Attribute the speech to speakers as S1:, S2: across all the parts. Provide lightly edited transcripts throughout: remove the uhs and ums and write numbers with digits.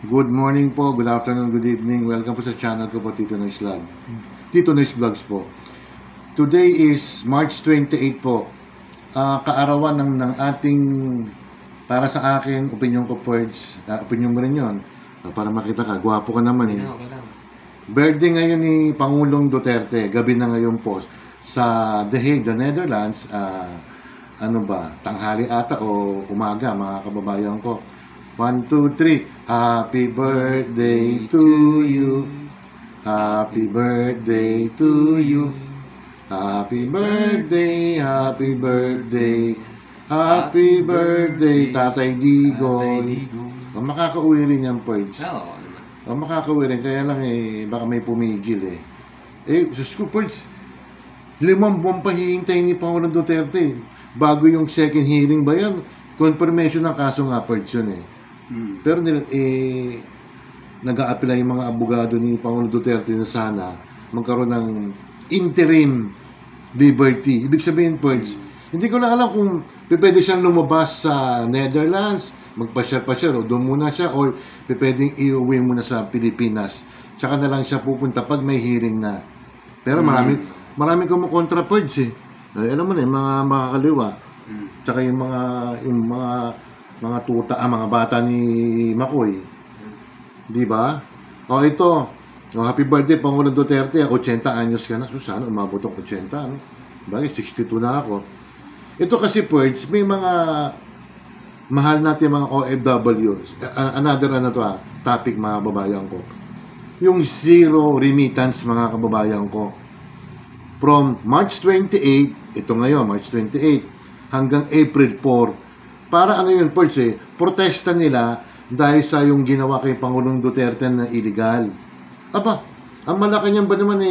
S1: Good morning po, good afternoon, good evening. Welcome po sa channel ko po, Tito Noyce Vlog. Tito Noyce Vlogs po. Today is March 28 po. Kaarawan ng ating, para sa akin, opinion ko, Purge. Opinion mo rin yun. Para makita ka, gwapo ka naman eh. Birthday ngayon ni Pangulong Duterte. Gabi na ngayon po sa The Hague, the Netherlands. Tanghali ata o umaga, mga kababayan ko. 1, 2, 3. Happy birthday to you. Happy birthday to you. Happy birthday, happy birthday. Happy birthday, Tatay Digoy. Makakauwi rin yan, Purge. Makakauwi rin. Kaya lang baka may pumigil eh. Sus ko, Purge. 5 buwan pa hihintay ni Pangulong Duterte. Bago yung second hearing ba yan? Confirmation ng kaso nga, Purge yun eh. Pero nag-a-apply yung mga abogado ni Pangulong Duterte na sana magkaroon ng interim liberty. Ibig sabihin, Purge, hindi ko na alam kung pwede siyang lumabas sa Netherlands, magpasyal-pasyal, o doon muna siya, or pwedeng iuwi muna sa Pilipinas. Tsaka na lang siya pupunta pag may hearing na. Pero marami kumukontra, Purge eh. Alam mo na, yung mga makakaliwa. Tsaka yung mga tuta, mga bata ni Makoy. Di ba? Ito. Happy birthday, Pangulong Duterte. 80 anyos ka na. So, sana umabot ang 80. No? Bagay, 62 na ako. Ito kasi, Purge, may mga mahal natin mga OFW. Another topic, mga kababayan ko. Yung zero remittance, mga kababayan ko. From March 28, ito ngayon, March 28, hanggang April 4, para Purge, protesta nila dahil sa yung ginawa kay Pangulong Duterte na illegal. Ang Malacanang ba naman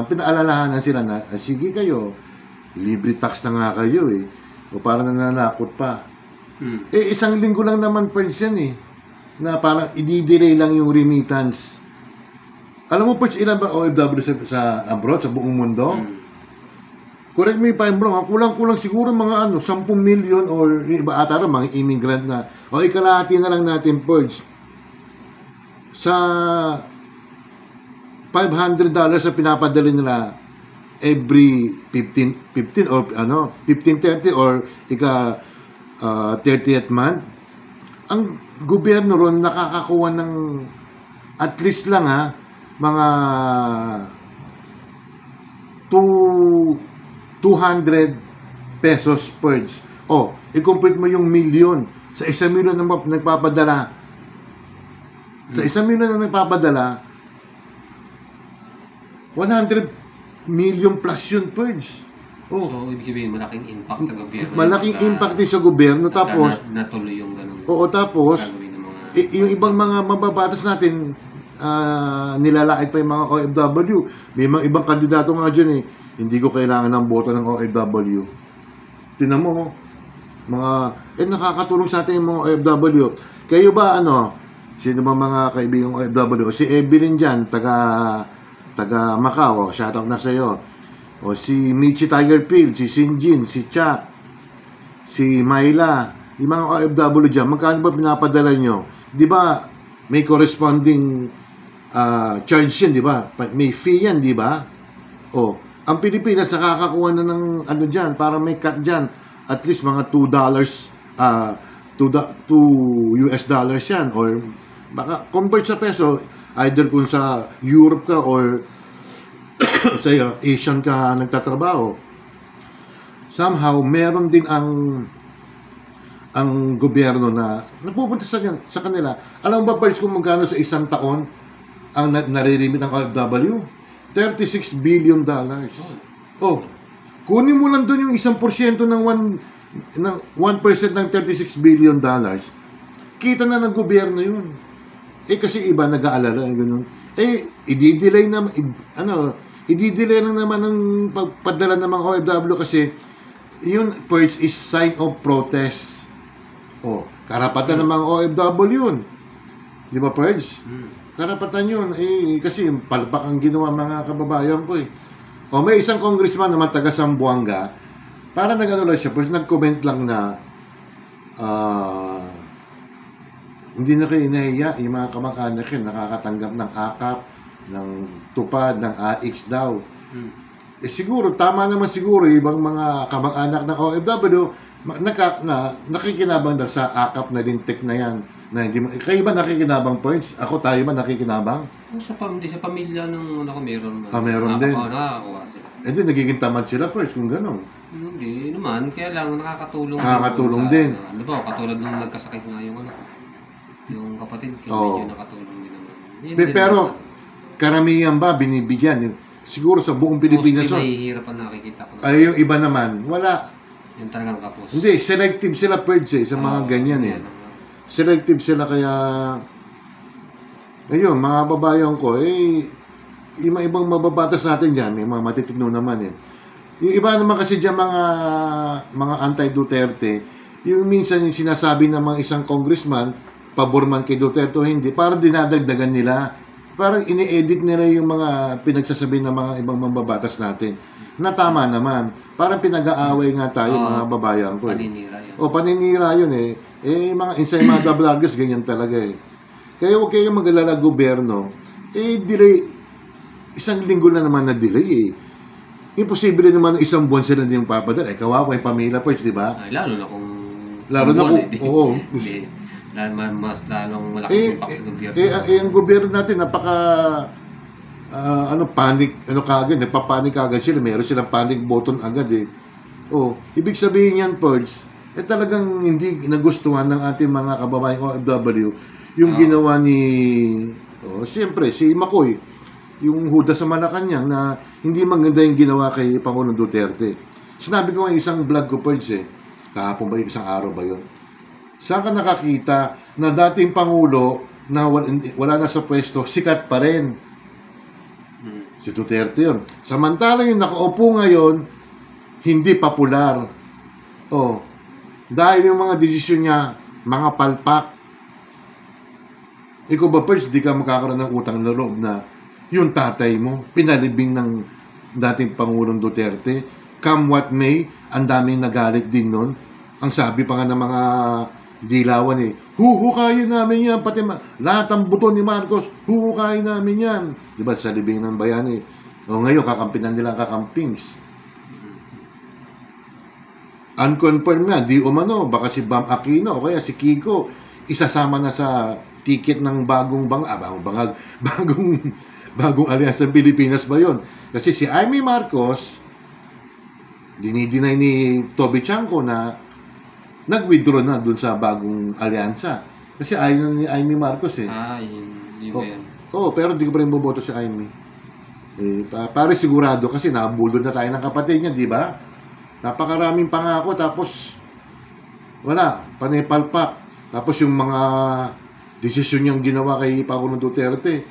S1: pinaalalahanan sila na, sige kayo, libre tax na nga kayo eh. O parang nananakot pa. Isang linggo lang naman, Purge, yan eh. Na parang i-delay lang yung remittance. Alam mo, Purge, ilan ba OFW sa abroad, sa buong mundo? Correct me if I'm wrong, kulang-kulang siguro mga 10 million or iba ata rin, mga immigrant na. Ikalahati na lang natin, Purge. Sa $500 na pinapadala nila every 15 or 15-30 or 30th month, ang gobyerno ron nakakakuha ng at least lang mga 200 pesos, Purge. I-complete mo yung million. Sa 1 million na nagpapadala. Sa 1 million na nagpapadala, 100 million plus yun, Purge.
S2: So, ibig sabihin, malaking impact sa gobyerno.
S1: Malaking impact din sa gobyerno. Tapos,
S2: natuloy yung ganun.
S1: Tapos, yung ibang mga mababatas natin, nilalait pa yung mga OFW. May mga ibang kandidato nga dyan hindi ko kailangan ng boto ng OFW. Tinan mo, nakakatulong sa atin yung mga OFW. Kayo ba, sino ba mga kaibigang OFW? Si Evelyn dyan, taga Macau, shoutout na sa'yo. O si Michi Tigerfield, si Sinjin, si Cha, si Myla, yung mga OFW dyan, magkano ba pinapadala nyo? Di ba, may corresponding charge yan, di ba? May fee yan, di ba? Ang Pilipinas nakakakuha na ng dyan, para may cut dyan, at least mga $2, $2 US dollars yan, or baka convert sa peso, either kung sa Europe ka or sa Asian ka nagtatrabaho. Somehow, meron din ang gobyerno na napupunta sa kanila. Alam mo ba, Purge, kung magkano sa isang taon ang nare-remit ng OFW? $36 billion. Kunin mo lang doon yung 1% ng 1% ng $36 billion. Kita na ng gobyerno yun. Kasi iba nag-aalala, ganun. I-delay lang naman ng pagpadala ng mga OFW kasi yun, Purge, is sign of protest. Karapatan ng mga OFW yun. Di ba, Purge? Karapatan yun. Kasi palpak ang ginawa mga kababayan ko may isang congressman naman taga Zamboanga, para nag-ano lang siya, pero nag-comment lang na Hindi na kayo inahiya, yung mga kamag-anak yun, nakakatanggap ng akap, ng tupad, ng AX daw. Eh siguro, tama naman siguro, ibang mga kamag-anak ng OFW, nakikinabang daw sa akap na lintik na yan. Na hindi, kayo ba nakikinabang points? Ako, tayo ba nakikinabang?
S2: Sa pamilya ng ano ko meron.
S1: Meron din.
S2: Nakakakuha sila.
S1: Eh di, nagiging tamad sila first kung gano'n.
S2: Hindi naman, kaya lang nakakatulong.
S1: Nakakatulong din.
S2: Ano ba, katulad nung nagkasakit nga yung ano, yung kapatid ko, medyo nakatulong din naman.
S1: Pero, karamihan ba binibigyan? Siguro sa buong Pilipinas.
S2: Mostly mahihirapan nakikita ko.
S1: Ay, yung iba naman, wala.
S2: Yung talagang kapos.
S1: Hindi, selective sila purge sa mga ganyan eh. Selective sila kaya, ayun, mga babayan ko, yung ibang mababatas natin dyan, may mga matitigno naman eh. Yung iba naman kasi dyan mga anti-Duterte, yung minsan yung sinasabi ng mga isang congressman, pabor man kay Duterte o hindi, parang dinadagdagan nila. Parang ini-edit nila yung mga pinagsasabi ng mga ibang mambabatas natin. Na tama naman. Parang pinag-aaway nga tayo, mga babayan ko.
S2: Paninira yun.
S1: Paninira yun eh. Mga ensaymada vloggers, ganyan talaga eh. Kaya huwag kayong mag-alala gobyerno. Delay. Isang linggo na naman na delay eh. Imposible naman isang buwan sila din yung papadala. Kawawa yung pamilya first, di ba?
S2: Lalo na kung...
S1: Lalo na kung... Oo.
S2: Mas lalong malaking impact sa gobyerno.
S1: Ang gobyerno natin, napaka... panic, kagad, nagpapanik agad sila. Meron silang panic button agad eh. Ibig sabihin yan, Purge, talagang hindi nagustuhan ng ating mga kababayang OFW yung ginawa ni... siyempre, si Makoy, yung huda sa Malacanang na hindi maganda yung ginawa kay Pangulong Duterte. Sinabi ko nga isang vlog ko, Purge, kahapon ba, isang araw ba yun? Saan ka nakakita na dating Pangulo na wala na sa pwesto, sikat pa rin? Si Duterte yun. Samantalang yung nakaupo ngayon, hindi popular. Dahil yung mga desisyon niya, mga palpak. Ikaw ba, first, di ka makakaroon ng utang na loob na yung tatay mo, pinalibing ng dating Pangulong Duterte, come what may, ang daming nagalit din nun. Ang sabi pa nga ng mga dilawan huhukayin namin yan, pati lahat ng buto ni Marcos, huhukayin namin yan. Diba, sa libing ng bayan ngayon, kakampinan nila kakampings. Unconfirmed nga, di umano, baka si Bam Aquino o kaya si Kiko, isasama na sa ticket ng bagong alyansa ng Pilipinas ba yun? Kasi si Amy Marcos, dinidinay ni Toby Chanco na nag-withdraw na dun sa bagong alyansa. Kasi ayaw ni Amy Marcos eh.
S2: Yun yan.
S1: Pero di ko pa rin boboto si Amy. Pare sigurado kasi nabulod na tayo ng kapatid niya, di ba? Napakaraming pangako, tapos wala, panay-palpak. Tapos yung mga desisyon niyang ginawa kay Pangulong Duterte,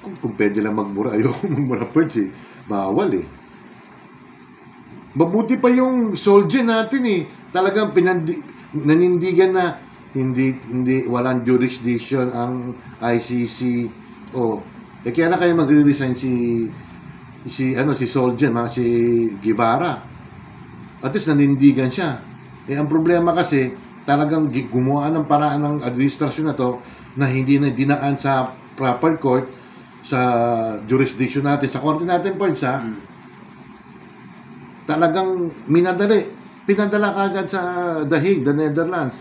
S1: kung pwede lang magmura, ayoko magmura Purge eh. Bawal eh. Mabuti pa yung soldier natin eh. Talagang nanindigan na walang jurisdiction ang ICC. Kaya na kayo magre-resign si soldier, si Guevara. At least nanindigan siya. Ang problema kasi, talagang gumawa ng paraan ng administrasyon na to na hindi na dinaan sa proper court, sa jurisdiction natin, sa korte natin po, talagang pinadala kagad sa The Hague, the Netherlands.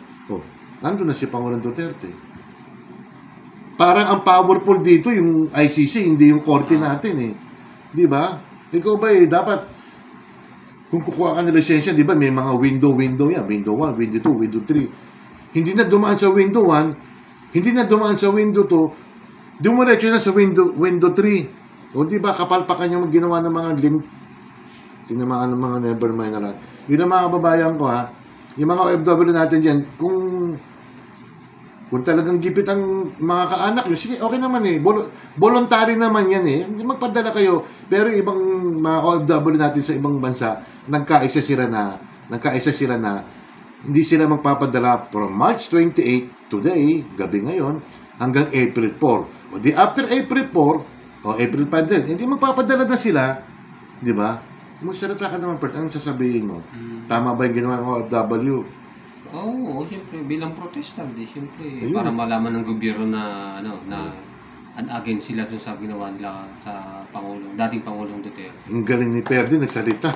S1: Nandun na si Pangulong Duterte. Parang ang powerful dito yung ICC, hindi yung korte natin eh. Di ba? Ikaw ba dapat, kung kukuha ka ng lisensya, di ba, may mga window yan. Window 1, window 2, window 3. Hindi na dumaan sa window 1, hindi na dumaan sa window 2, dumiretso na sa window 3. Di ba, kapalpakan yung ginawa ng mga tinamaan ng mga nevermind na lahat. Yun ang mga kababayan ko yung mga OFW natin dyan, kung talagang gipit ang mga kaanak nyo, sige, okay naman voluntary naman yan hindi magpadala kayo. Pero ibang mga OFW natin sa ibang bansa, nagkaisa sila na hindi sila magpapadala from March 28, today, gabi ngayon, hanggang April 4. After April 4, April 5 din, hindi magpapadala na sila, di ba? Magsalita ka naman, anong sasabihin mo? Tama ba yung ginawa ng OFW?
S2: Oo, siyempre bilang protesta, di siyempre
S1: Ayun.
S2: para malaman ng gobyerno na against sila dun sa ginawa nila sa dating Pangulong Duterte.
S1: Ang galing ni Perdi, nagsalita.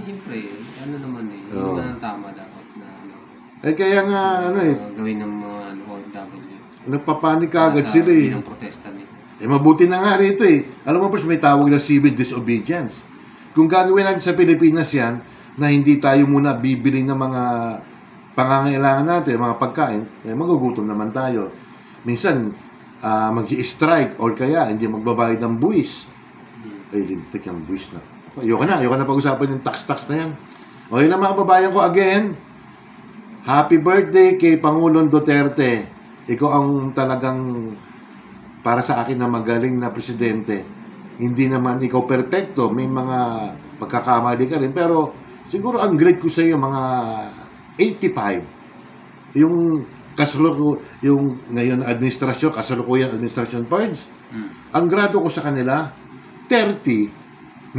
S2: Siyempre, ano naman yun naman ang tama dapat na
S1: Kaya nga,
S2: gawin ng mga OFW.
S1: nagpapanik ka agad sila
S2: Bilang protesta nila.
S1: Mabuti na nga rito Alam mo po, may tawag na civil disobedience. Kung gagawin natin sa Pilipinas yan, na hindi tayo muna bibili ng mga pangangailangan natin, mga pagkain, magugutom naman tayo. Minsan, mag-i-strike or kaya hindi magbabayad ng buwis. Lintik yung buwis na. Ayoko na pag-usapan yung tax na yan. Okay na mga kababayan ko, again, happy birthday kay Pangulong Duterte. Ikaw ang talagang para sa akin na magaling na presidente. Hindi naman ikaw perfecto, may mga pagkakamali ka rin, pero siguro ang grade ko sa iyo mga 85. Yung yung ngayon kasalukuyang administration points. Ang grado ko sa kanila 30.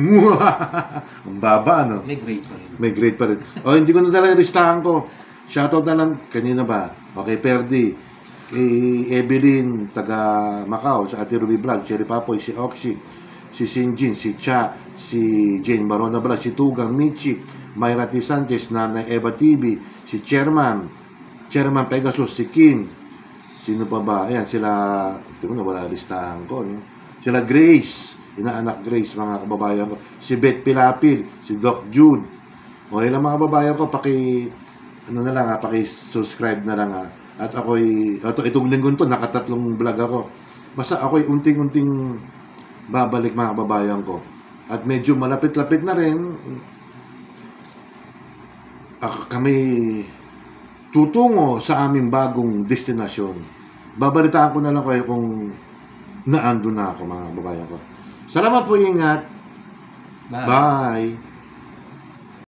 S1: Ang baba, no?
S2: May grade pa rin.
S1: May grade pa rin. Hindi ko na talaga listahan ko. Shoutout na lang kanina ba? Okay, Perdi. Kay Evelyn, taga Macau, sa Ate Ruby Vlog, Cherry Papoy, si Oxy, si Sinjin, si Cha, si Jane Barona Vlog, si Tugang, Michi, Mayra T. Sanchez, Nanay Eva TV, si Chairman Pegasus, si Kim, sino pa ba? Ayan, sila, ito na wala listahan ko, no? Sila Grace, inaanak Grace, mga kababayan ko, si Beth Pilapil, si Doc Jude. Okay lang mga kababayan ko, paki-subscribe na lang At ako'y, itong linggong to, nakatatlong vlog ako. Basta ako'y unting-unting babalik mga kababayan ko. At medyo malapit-lapit na rin, kami tutungo sa aming bagong destinasyon. Babalitaan ko na lang kayo kung naando na ako mga kababayan ko. Salamat po, ingat.
S2: Bye.
S1: Bye.